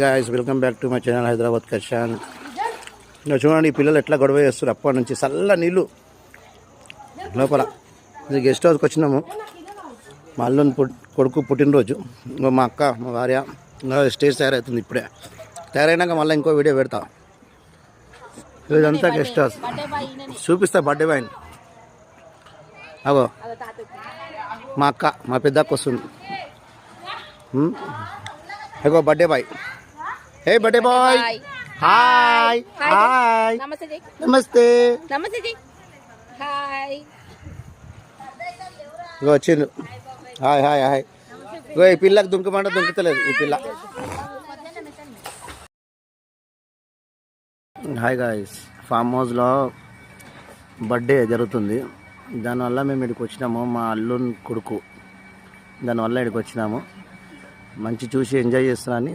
Guys welcome back to my channel Hyderabad కషాన్. ఇంకా చూడండి ఈ పిల్లలు ఎట్లా గొడవ చేస్తారు. అప్పటి నుంచి చల్ల నీళ్ళు లోపల. ఇది గెస్ట్ హౌస్కి వచ్చినాము. మా అల్లుని కొడుకు పుట్టినరోజు. ఇంకా మా అక్క మా భార్య స్టేజ్ తయారవుతుంది. ఇప్పుడే తయారైనాక మళ్ళీ ఇంకో వీడియో పెడతా. ఇదంతా గెస్ట్ హౌస్ చూపిస్తా. బర్త్డే బాయ్ అగో మా అక్క మా పెద్ద అక్క వస్తుంది. అగో బర్త్డే బాయ్. హే బర్త్డే బాయ్. హాయ్ హాయ్ నమస్తే. ఇగో వచ్చిండు. Hi hi hi. ఇగో ఈ పిల్లకి దుంకమంటే దుంకుతలేదు ఈ పిల్ల. హాయ్ గాయ్స్, ఫామ్ హౌస్లో బర్త్డే జరుగుతుంది. దానివల్ల మేము ఇక్కడికి వచ్చినాము. మా అల్లుని కొడుకు దానివల్ల ఇక్కడికి వచ్చినాము. మంచి చూసి ఎంజాయ్ చేస్తున్నాను.